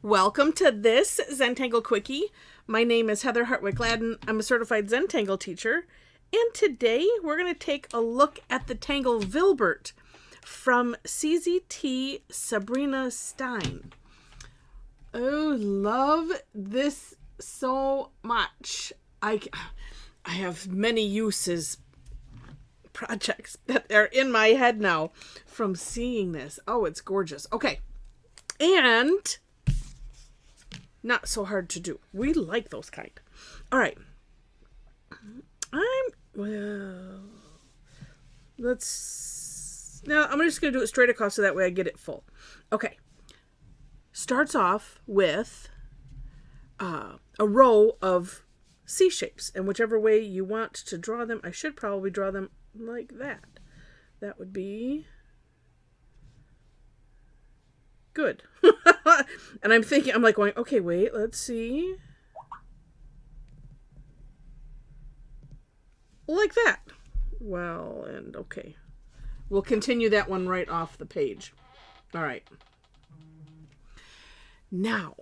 Welcome to this Zentangle Quickie. My name is Heather Hartwick Gladden. I'm a Certified Zentangle Teacher. And today we're going to take a look at the Tangle Vilbert from CZT Sabrina Stein. Oh, love this so much. I have many uses, projects that are in my head now from seeing this. Oh, it's gorgeous. Okay. And not so hard to do. We like those kind. All right. I'm just going to do it straight across so that way I get it full. Okay. Starts off with a row of C shapes, and whichever way you want to draw them, I should probably draw them like that. That would be good. And I'm going, okay, wait, let's see. Like that. Well, and okay. We'll continue that one right off the page. All right. Now.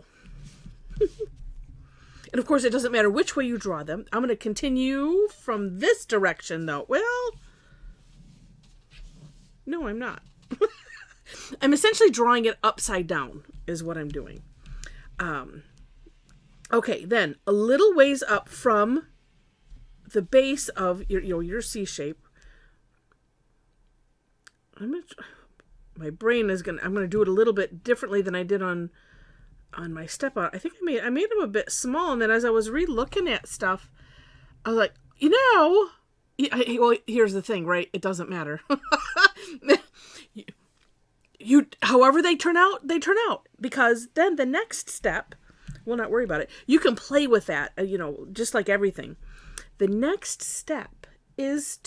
And of course, it doesn't matter which way you draw them. I'm going to continue from this direction, though. Well, no, I'm not. I'm essentially drawing it upside down is what I'm doing. Okay, then a little ways up from the base of your C shape. My brain is I'm gonna do it a little bit differently than I did on my step out. I think I made them a bit small, and then as I was re-looking at stuff, I was like, well, here's the thing, right? It doesn't matter. However they turn out, because then the next step, we'll not worry about it. You can play with that, just like everything. The next step is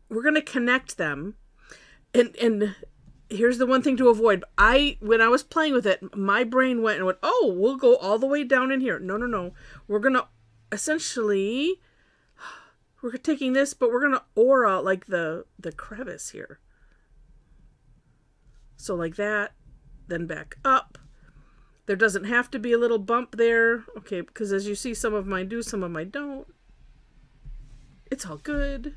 we're going to connect them. And here's the one thing to avoid. When I was playing with it, my brain went, oh, we'll go all the way down in here. No. We're going to essentially, we're taking this, but we're going to aura like the crevice here. So like that, then back up. There doesn't have to be a little bump there. Okay, because as you see, some of mine do, some of mine don't. It's all good.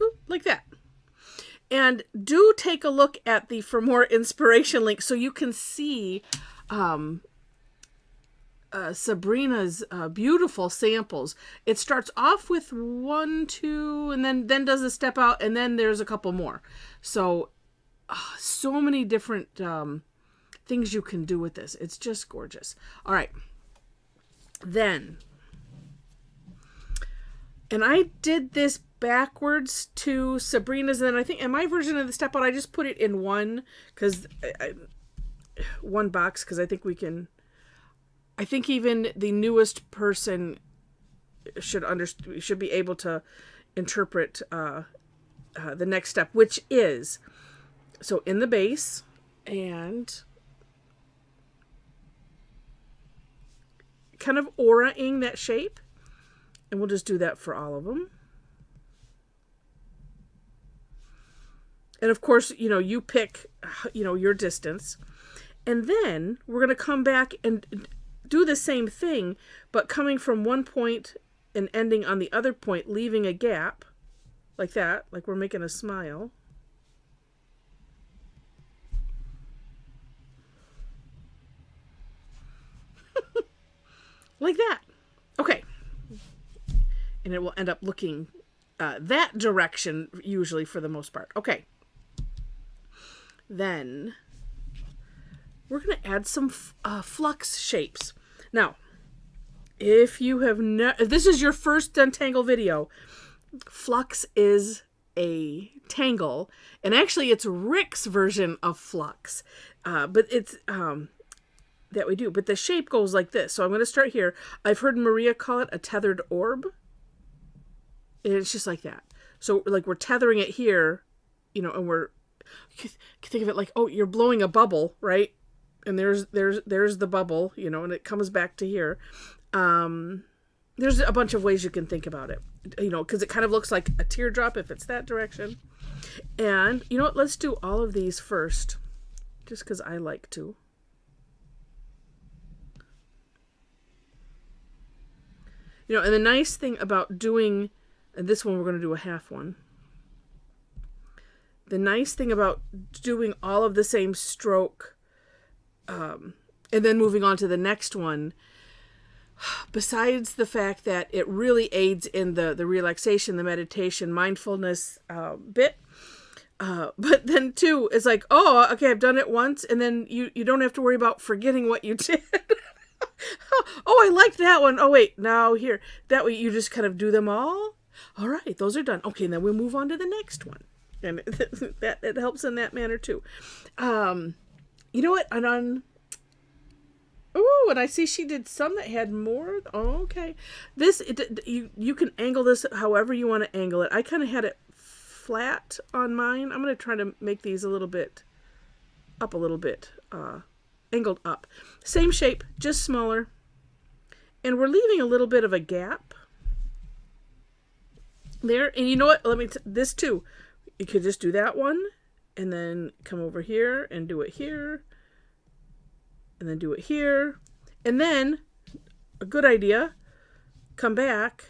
Ooh, like that. And do take a look at the For More Inspiration link so you can see Sabrina's beautiful samples. It starts off with 1, 2, and then does a step out, and then there's a couple more. So many different things you can do with this. It's just gorgeous. All right. Then, and I did this backwards to Sabrina's, and then I think in my version of the step out, I just put it in one box, because I think we can. I think even the newest person should be able to interpret the next step, which is, so in the base, and kind of aura-ing that shape, and we'll just do that for all of them. And of course, you pick, your distance, and then we're going to come back and do the same thing, but coming from one point and ending on the other point, leaving a gap like that, like we're making a smile. Like that. Okay. And it will end up looking that direction usually for the most part. Okay. Then we're going to add some flux shapes. Now, if this is your first Zentangle video, flux is a tangle, and actually it's Rick's version of flux, but it's that we do. But the shape goes like this. So I'm going to start here. I've heard Maria call it a tethered orb, and it's just like that. So like we're tethering it here, and you can think of it like, oh, you're blowing a bubble, right? And there's the bubble, and it comes back to here. There's a bunch of ways you can think about it, because it kind of looks like a teardrop if it's that direction. And you know what? Let's do all of these first, just because I like to. You know, and the nice thing about doing, and this one we're going to do a half one. The nice thing about doing all of the same stroke, and then moving on to the next one, besides the fact that it really aids in the relaxation, the meditation, mindfulness bit, but then too, it's like, oh, okay, I've done it once, and then you don't have to worry about forgetting what you did. Oh, I liked that one. Oh, wait, now here. That way you just kind of do them all. All right, those are done. Okay, and then we'll move on to the next one. And it helps in that manner too. You know what? And I see she did some that had more. Oh, okay. You can angle this however you want to angle it. I kind of had it flat on mine. I'm going to try to make these a little bit up a little bit. Angled up. Same shape, just smaller. And we're leaving a little bit of a gap there. And you know what? This too. You could just do that one and then come over here and do it here and then do it here. And then, a good idea, come back,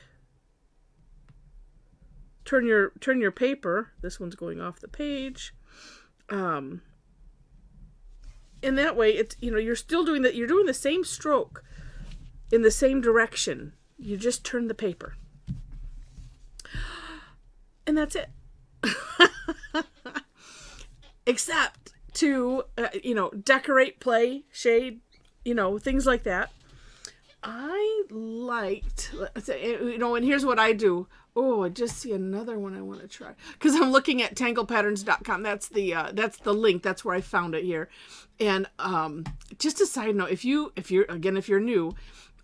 turn your paper. This one's going off the page. And that way, it's, you know, you're still doing that. You're doing the same stroke in the same direction. You just turn the paper. And that's it. Except to, decorate, play, shade, things like that. I liked, and here's what I do. Oh, I just see another one I want to try. Because I'm looking at tanglepatterns.com. That's the link. That's where I found it here. And just a side note, if you're new,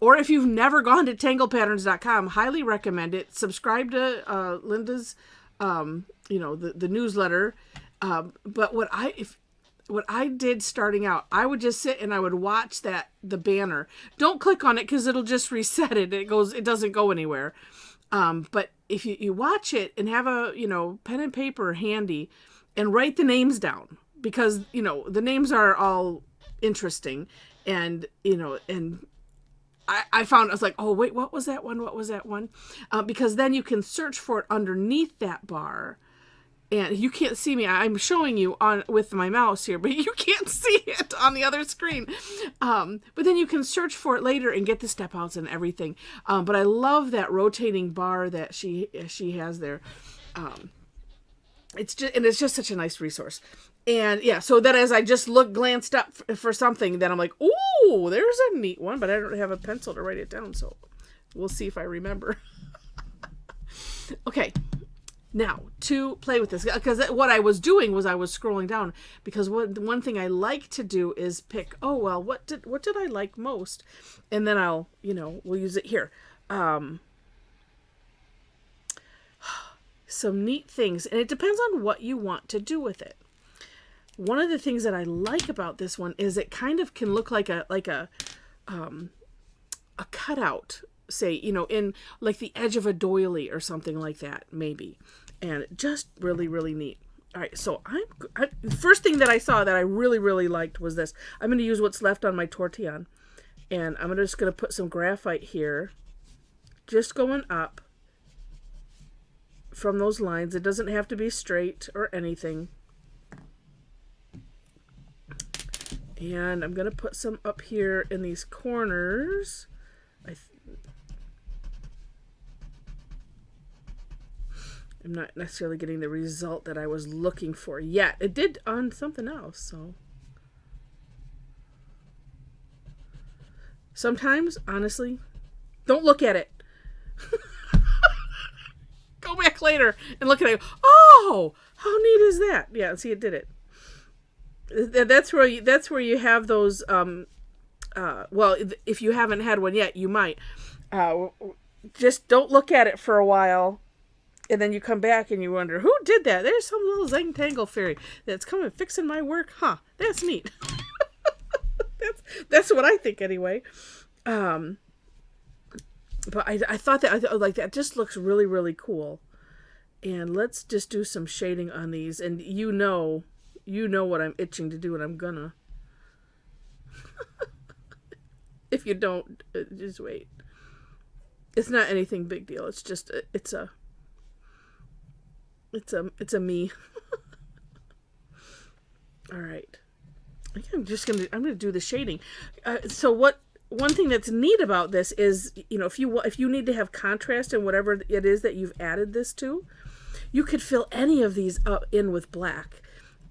or if you've never gone to tanglepatterns.com, highly recommend it. Subscribe to Linda's, the newsletter. But what I did starting out, I would just sit and I would watch the banner. Don't click on it because it'll just reset it. It doesn't go anywhere. But if you watch it and have a, pen and paper handy and write the names down, because, the names are all interesting, and, and I found, I was like, oh, wait, what was that one? What was that one? Because then you can search for it underneath that bar. And you can't see me. I'm showing you with my mouse here, but you can't see it on the other screen. But then you can search for it later and get the step outs and everything. But I love that rotating bar that she has there. It's just such a nice resource. And yeah, so that as I just glanced up for something, then I'm like, ooh, there's a neat one, but I don't have a pencil to write it down, so we'll see if I remember. Okay. Now, to play with this, because what I was doing was I was scrolling down, because one thing I like to do is pick, what did I like most? And then I'll, we'll use it here. Some neat things, and it depends on what you want to do with it. One of the things that I like about this one is it kind of can look like a cutout, say, in like the edge of a doily or something like that, maybe. And just really, really neat. All right, so first thing that I saw that I really, really liked was this. I'm going to use what's left on my tortillon. And I'm just going to put some graphite here, just going up from those lines. It doesn't have to be straight or anything. And I'm going to put some up here in these corners. I'm not necessarily getting the result that I was looking for yet. It did on something else, so. Sometimes, honestly, don't look at it. Go back later and look at it. Oh, how neat is that? Yeah, see, it did it. That's where you have those, well, if you haven't had one yet, you might. Just don't look at it for a while. And then you come back and you wonder, who did that? There's some little Zentangle fairy that's coming fixing my work. Huh, that's neat. that's what I think anyway. But I thought that, that just looks really, really cool. And let's just do some shading on these. And you know what I'm itching to do, and I'm gonna. If you don't, just wait. It's not anything big deal. It's just it's a me. All right. I'm gonna do the shading. So one thing that's neat about this is, if you need to have contrast in whatever it is that you've added this to, you could fill any of these up in with black,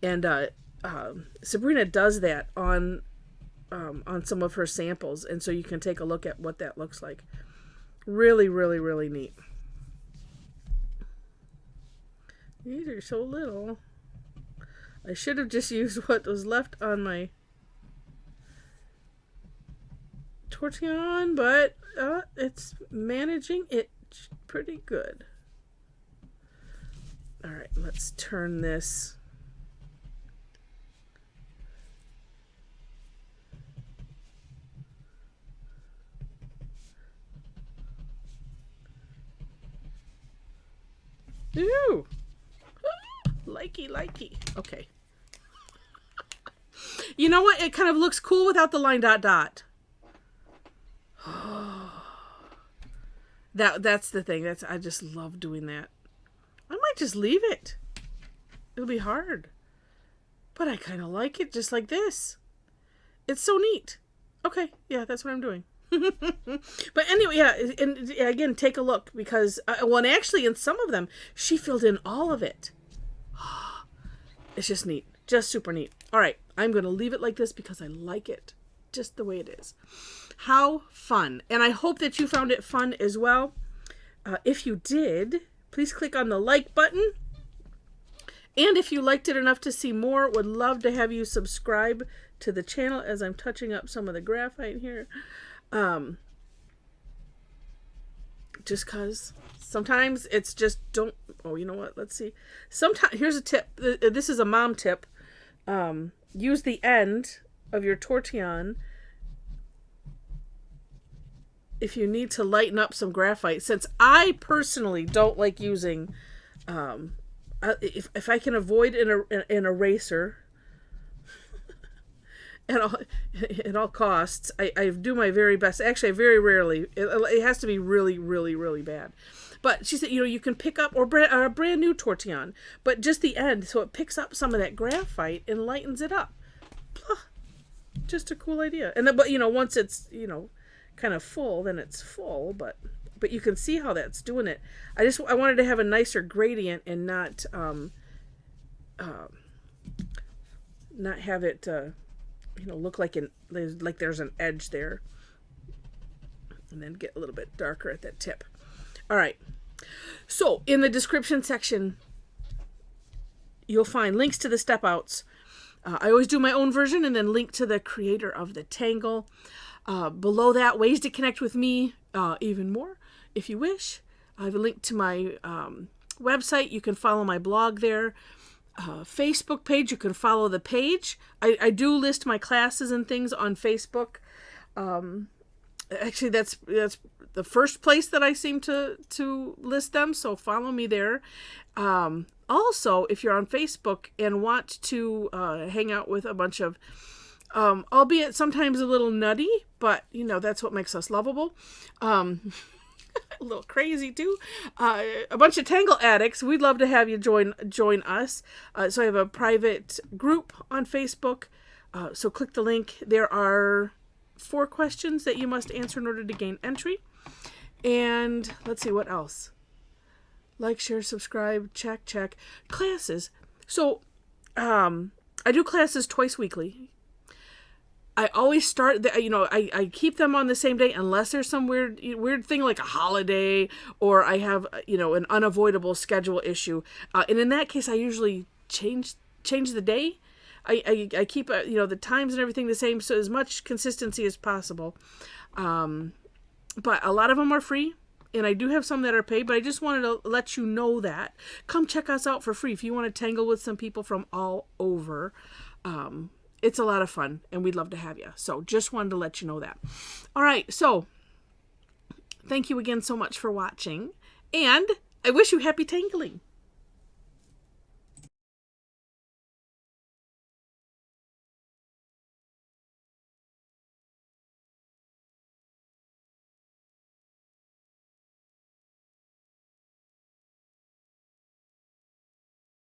and Sabrina does that on some of her samples, and so you can take a look at what that looks like. Really, really, really neat. These are so little. I should have just used what was left on my tortillon, but it's managing it pretty good. All right, let's turn this. Ooh, likey. Okay. You know what? It kind of looks cool without the line dot. That's the thing. I just love doing that. I might just leave it. It'll be hard. But I kind of like it just like this. It's so neat. Okay, yeah, that's what I'm doing. But anyway, yeah, and again, take a look, because, and actually in some of them, she filled in all of it. It's just neat. Just super neat. All right, I'm going to leave it like this because I like it just the way it is. How fun. And I hope that you found it fun as well. If you did, please click on the like button. And if you liked it enough to see more, would love to have you subscribe to the channel as I'm touching up some of the graphite here. Just because sometimes it's just don't, oh, you know what? Let's see. Sometimes, here's a tip. This is a mom tip. Use the end of your tortillon if you need to lighten up some graphite. Since I personally don't like using, if I can avoid an eraser at all costs, I do my very best. Actually, I very rarely. It has to be really, really, really bad. But she said, you can pick up a brand new tortillon, but just the end, so it picks up some of that graphite and lightens it up. Just a cool idea. And then, but once it's kind of full, then it's full. But you can see how that's doing it. I wanted to have a nicer gradient and not have it look like there's an edge there, and then get a little bit darker at that tip. All right. So in the description section, you'll find links to the step outs. I always do my own version and then link to the creator of the Tangle. Below that, ways to connect with me even more if you wish. I have a link to my website. You can follow my blog there. Facebook page, you can follow the page. I do list my classes and things on Facebook. Actually, that's the first place that I seem to list them, so follow me there. Also, if you're on Facebook and want to hang out with a bunch of, albeit sometimes a little nutty, but that's what makes us lovable. A little crazy too. A bunch of Tangle addicts. We'd love to have you join us. So I have a private group on Facebook. So click the link. There are 4 questions that you must answer in order to gain entry. And let's see what else. Like, share, subscribe, check. Classes. So I do classes twice weekly. I always start, I keep them on the same day unless there's some weird thing like a holiday or I have, an unavoidable schedule issue. And in that case, I usually change the day. I keep, the times and everything the same, so as much consistency as possible. But a lot of them are free, and I do have some that are paid, but I just wanted to let you know that. Come check us out for free if you want to tangle with some people from all over. It's a lot of fun, and we'd love to have you. So just wanted to let you know that. All right, so thank you again so much for watching, and I wish you happy tangling.